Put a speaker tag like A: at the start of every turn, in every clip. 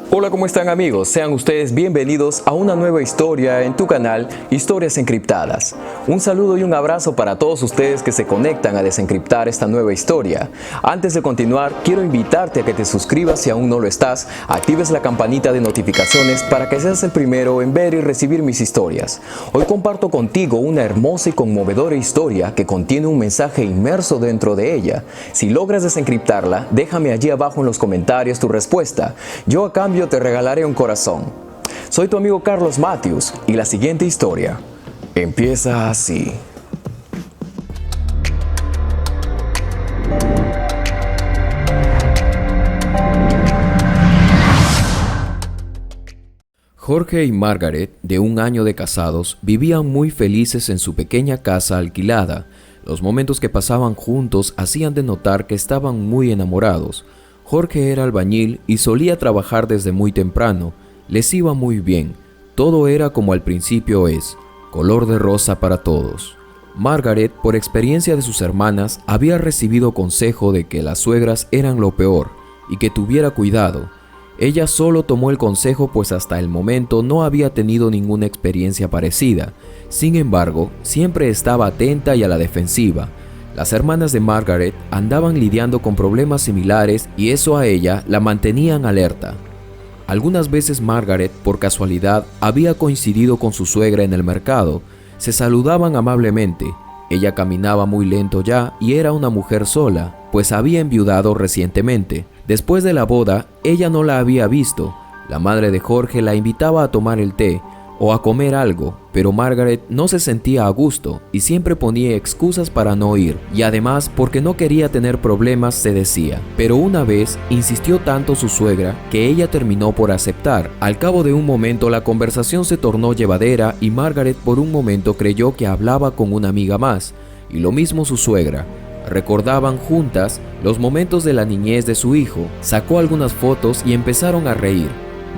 A: Hola, ¿cómo están amigos? Sean ustedes bienvenidos a una nueva historia en tu canal Historias Encriptadas. Un saludo y un abrazo para todos ustedes que se conectan a desencriptar esta nueva historia. Antes de continuar, quiero invitarte a que te suscribas si aún no lo estás, actives la campanita de notificaciones para que seas el primero en ver y recibir mis historias. Hoy comparto contigo una hermosa y conmovedora historia que contiene un mensaje inmerso dentro de ella. Si logras desencriptarla, déjame allí abajo en los comentarios tu respuesta. Yo a cambio te regalaré un corazón. Soy tu amigo Carlos Matthews y la siguiente historia empieza así. Jorge y Margaret, de 1 año de casados, vivían muy felices en su pequeña casa alquilada. Los momentos que pasaban juntos hacían de notar que estaban muy enamorados. Jorge era albañil y solía trabajar desde muy temprano. Les iba muy bien. Todo era como al principio es, color de rosa para todos. Margaret, por experiencia de sus hermanas, había recibido consejo de que las suegras eran lo peor y que tuviera cuidado. Ella solo tomó el consejo pues hasta el momento no había tenido ninguna experiencia parecida. Sin embargo, siempre estaba atenta y a la defensiva. Las hermanas de Margaret andaban lidiando con problemas similares y eso a ella la mantenían alerta. Algunas veces Margaret, por casualidad, había coincidido con su suegra en el mercado. Se saludaban amablemente. Ella caminaba muy lento ya y era una mujer sola, pues había enviudado recientemente. Después de la boda, ella no la había visto. La madre de Jorge la invitaba a tomar el té o a comer algo, pero Margaret no se sentía a gusto y siempre ponía excusas para no ir, y además porque no quería tener problemas se decía. Pero una vez insistió tanto su suegra que ella terminó por aceptar. Al cabo de un momento la conversación se tornó llevadera y Margaret por un momento creyó que hablaba con una amiga más, y lo mismo su suegra. Recordaban juntas los momentos de la niñez de su hijo, sacó algunas fotos y empezaron a reír.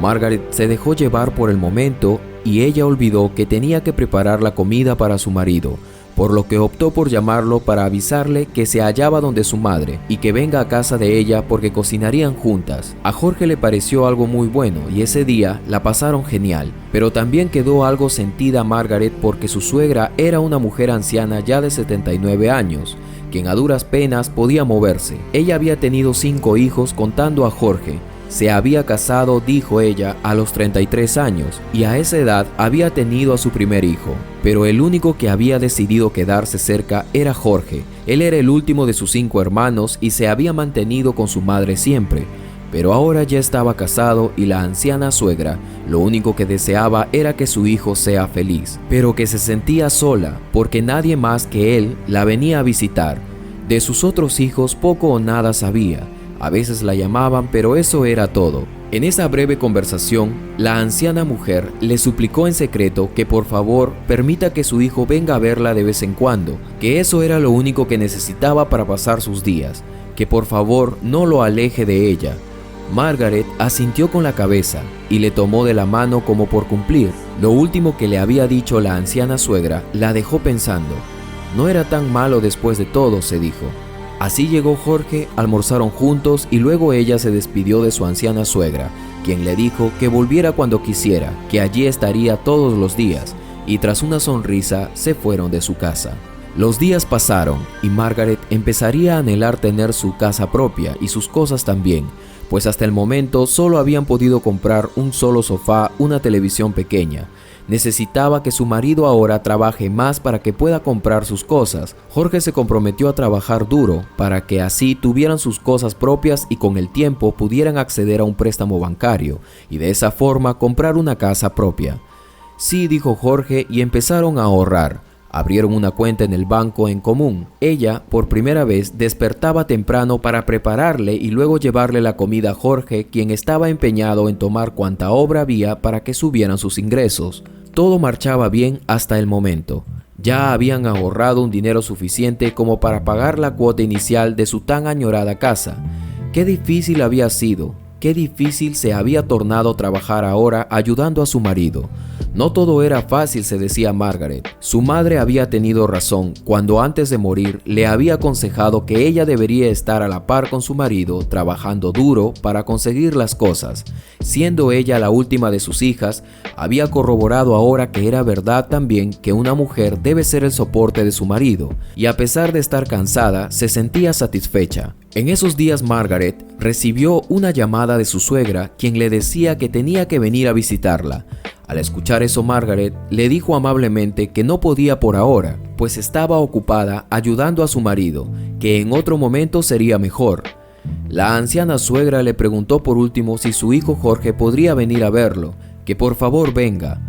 A: Margaret se dejó llevar por el momento y ella olvidó que tenía que preparar la comida para su marido, por lo que optó por llamarlo para avisarle que se hallaba donde su madre y que venga a casa de ella porque cocinarían juntas. A Jorge le pareció algo muy bueno y ese día la pasaron genial, pero también quedó algo sentida Margaret porque su suegra era una mujer anciana ya de 79 años, quien a duras penas podía moverse. Ella había tenido 5 hijos contando a Jorge. Se había casado, dijo ella, a los 33 años y a esa edad había tenido a su primer hijo. Pero el único que había decidido quedarse cerca era Jorge. Él era el último de sus 5 hermanos y se había mantenido con su madre siempre. Pero ahora ya estaba casado y la anciana suegra lo único que deseaba era que su hijo sea feliz, pero que se sentía sola porque nadie más que él la venía a visitar. De sus otros hijos poco o nada sabía. A veces la llamaban, pero eso era todo. En esa breve conversación, la anciana mujer le suplicó en secreto que por favor permita que su hijo venga a verla de vez en cuando, que eso era lo único que necesitaba para pasar sus días, que por favor no lo aleje de ella. Margaret asintió con la cabeza y le tomó de la mano como por cumplir. Lo último que le había dicho la anciana suegra la dejó pensando. No era tan malo después de todo, se dijo. Así llegó Jorge, almorzaron juntos y luego ella se despidió de su anciana suegra, quien le dijo que volviera cuando quisiera, que allí estaría todos los días, y tras una sonrisa se fueron de su casa. Los días pasaron y Margaret empezaría a anhelar tener su casa propia y sus cosas también, pues hasta el momento solo habían podido comprar un solo sofá, una televisión pequeña. Necesitaba que su marido ahora trabaje más para que pueda comprar sus cosas. Jorge se comprometió a trabajar duro para que así tuvieran sus cosas propias y con el tiempo pudieran acceder a un préstamo bancario y de esa forma comprar una casa propia. Sí, dijo Jorge y empezaron a ahorrar. Abrieron una cuenta en el banco en común. Ella, por primera vez, despertaba temprano para prepararle y luego llevarle la comida a Jorge, quien estaba empeñado en tomar cuanta obra había para que subieran sus ingresos. Todo marchaba bien hasta el momento. Ya habían ahorrado un dinero suficiente como para pagar la cuota inicial de su tan añorada casa. Qué difícil había sido, qué difícil se había tornado trabajar ahora ayudando a su marido. No todo era fácil, se decía Margaret. Su madre había tenido razón cuando antes de morir le había aconsejado que ella debería estar a la par con su marido, trabajando duro para conseguir las cosas. Siendo ella la última de sus hijas, había corroborado ahora que era verdad también que una mujer debe ser el soporte de su marido, y a pesar de estar cansada, se sentía satisfecha. En esos días Margaret recibió una llamada de su suegra, quien le decía que tenía que venir a visitarla. Al escuchar eso, Margaret le dijo amablemente que no podía por ahora, pues estaba ocupada ayudando a su marido, que en otro momento sería mejor. La anciana suegra le preguntó por último si su hijo Jorge podría venir a verlo, que por favor venga.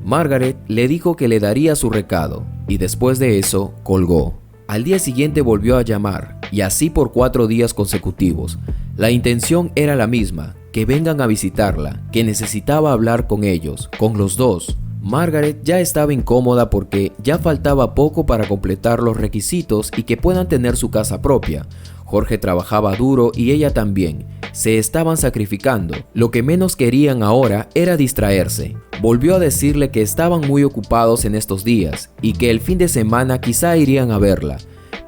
A: Margaret le dijo que le daría su recado, y después de eso colgó. Al día siguiente volvió a llamar, y así por 4 días consecutivos. La intención era la misma, que vengan a visitarla, que necesitaba hablar con ellos, con los dos. Margaret ya estaba incómoda porque ya faltaba poco para completar los requisitos y que puedan tener su casa propia. Jorge trabajaba duro y ella también. Se estaban sacrificando. Lo que menos querían ahora era distraerse. Volvió a decirle que estaban muy ocupados en estos días y que el fin de semana quizá irían a verla.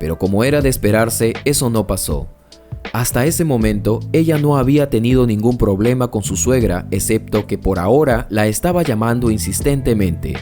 A: Pero como era de esperarse, eso no pasó. Hasta ese momento, ella no había tenido ningún problema con su suegra, excepto que por ahora la estaba llamando insistentemente.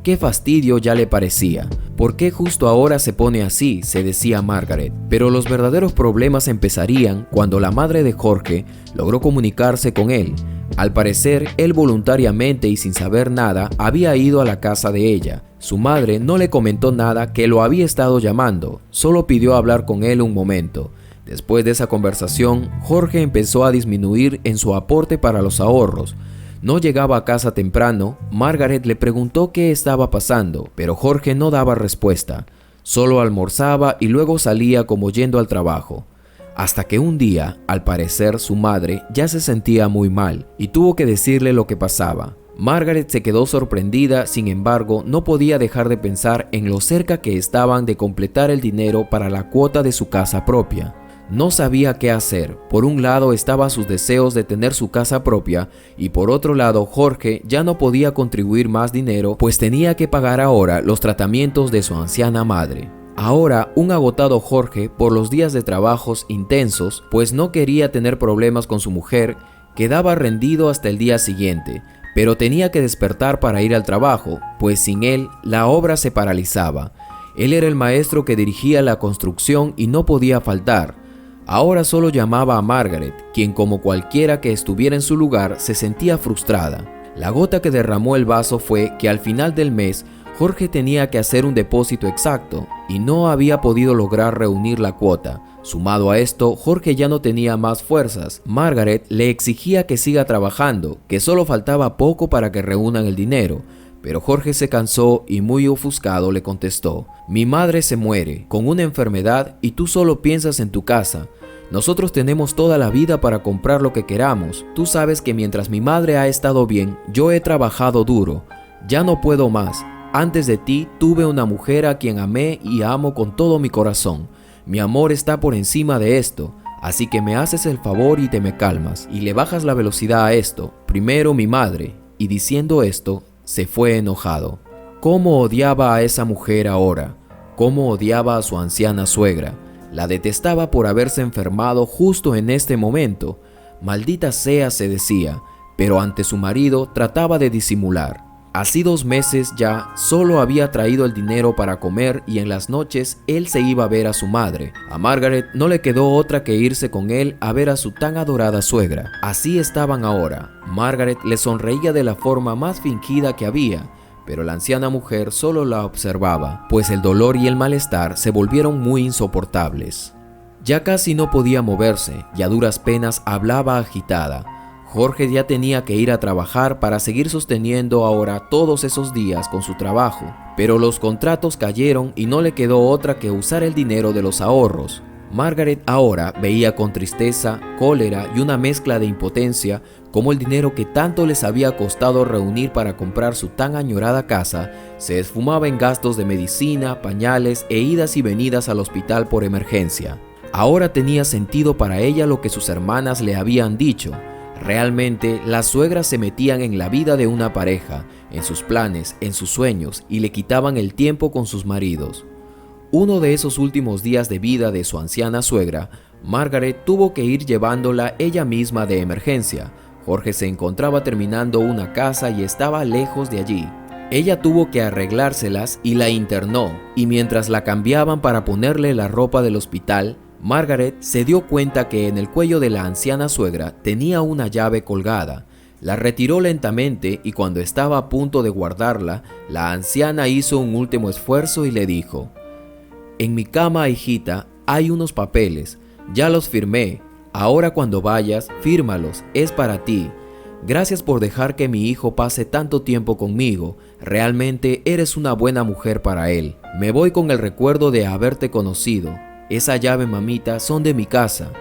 A: Qué fastidio ya le parecía. ¿Por qué justo ahora se pone así?, se decía Margaret. Pero los verdaderos problemas empezarían cuando la madre de Jorge logró comunicarse con él. Al parecer, él voluntariamente y sin saber nada había ido a la casa de ella. Su madre no le comentó nada que lo había estado llamando, solo pidió hablar con él un momento. Después de esa conversación, Jorge empezó a disminuir en su aporte para los ahorros. No llegaba a casa temprano. Margaret le preguntó qué estaba pasando, pero Jorge no daba respuesta. Solo almorzaba y luego salía como yendo al trabajo. Hasta que un día, al parecer, su madre ya se sentía muy mal y tuvo que decirle lo que pasaba. Margaret se quedó sorprendida, sin embargo, no podía dejar de pensar en lo cerca que estaban de completar el dinero para la cuota de su casa propia. No sabía qué hacer. Por un lado estaban sus deseos de tener su casa propia y por otro lado Jorge ya no podía contribuir más dinero, pues tenía que pagar ahora los tratamientos de su anciana madre. Ahora un agotado Jorge por los días de trabajos intensos, pues no quería tener problemas con su mujer, quedaba rendido hasta el día siguiente, pero tenía que despertar para ir al trabajo, pues sin él la obra se paralizaba. Él era el maestro que dirigía la construcción y no podía faltar. Ahora solo llamaba a Margaret, quien como cualquiera que estuviera en su lugar se sentía frustrada. La gota que derramó el vaso fue que al final del mes Jorge tenía que hacer un depósito exacto y no había podido lograr reunir la cuota. Sumado a esto, Jorge ya no tenía más fuerzas. Margaret le exigía que siga trabajando, que solo faltaba poco para que reúnan el dinero. Pero Jorge se cansó y muy ofuscado le contestó: «Mi madre se muere con una enfermedad y tú solo piensas en tu casa. Nosotros tenemos toda la vida para comprar lo que queramos. Tú sabes que mientras mi madre ha estado bien, yo he trabajado duro. Ya no puedo más. Antes de ti tuve una mujer a quien amé y amo con todo mi corazón. Mi amor está por encima de esto. Así que me haces el favor y te me calmas y le bajas la velocidad a esto. Primero mi madre». Y diciendo esto, se fue enojado. ¿Cómo odiaba a esa mujer ahora? ¿Cómo odiaba a su anciana suegra? La detestaba por haberse enfermado justo en este momento. Maldita sea, se decía, pero ante su marido trataba de disimular. Así 2 meses ya solo había traído el dinero para comer y en las noches él se iba a ver a su madre. A Margaret no le quedó otra que irse con él a ver a su tan adorada suegra. Así estaban ahora. Margaret le sonreía de la forma más fingida que había, pero la anciana mujer solo la observaba, pues el dolor y el malestar se volvieron muy insoportables. Ya casi no podía moverse y a duras penas hablaba agitada. Jorge ya tenía que ir a trabajar para seguir sosteniendo ahora todos esos días con su trabajo, pero los contratos cayeron y no le quedó otra que usar el dinero de los ahorros. Margaret ahora veía con tristeza, cólera y una mezcla de impotencia cómo el dinero que tanto les había costado reunir para comprar su tan añorada casa se esfumaba en gastos de medicina, pañales e idas y venidas al hospital por emergencia. Ahora tenía sentido para ella lo que sus hermanas le habían dicho. Realmente, las suegras se metían en la vida de una pareja, en sus planes, en sus sueños y le quitaban el tiempo con sus maridos. Uno de esos últimos días de vida de su anciana suegra, Margaret tuvo que ir llevándola ella misma de emergencia. Jorge se encontraba terminando una casa y estaba lejos de allí. Ella tuvo que arreglárselas y la internó, y mientras la cambiaban para ponerle la ropa del hospital, Margaret se dio cuenta que en el cuello de la anciana suegra tenía una llave colgada. La retiró lentamente y cuando estaba a punto de guardarla, la anciana hizo un último esfuerzo y le dijo: «En mi cama, hijita, hay unos papeles. Ya los firmé. Ahora cuando vayas, fírmalos. Es para ti. Gracias por dejar que mi hijo pase tanto tiempo conmigo. Realmente eres una buena mujer para él. Me voy con el recuerdo de haberte conocido. Esa llave, mamita, son de mi casa».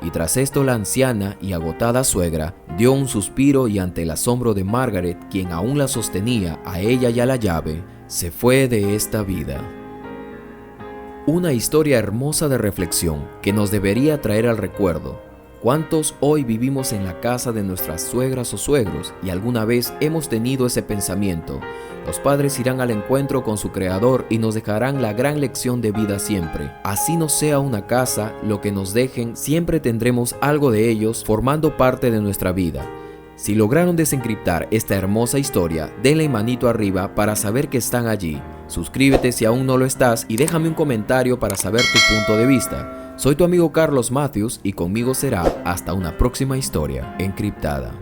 A: Y tras esto la anciana y agotada suegra dio un suspiro y ante el asombro de Margaret, quien aún la sostenía a ella y a la llave, se fue de esta vida. Una historia hermosa de reflexión que nos debería traer al recuerdo. ¿Cuántos hoy vivimos en la casa de nuestras suegras o suegros y alguna vez hemos tenido ese pensamiento? Los padres irán al encuentro con su creador y nos dejarán la gran lección de vida siempre. Así no sea una casa, lo que nos dejen, siempre tendremos algo de ellos formando parte de nuestra vida. Si lograron desencriptar esta hermosa historia, denle manito arriba para saber que están allí. Suscríbete si aún no lo estás y déjame un comentario para saber tu punto de vista. Soy tu amigo Carlos Matthews y conmigo será hasta una próxima historia encriptada.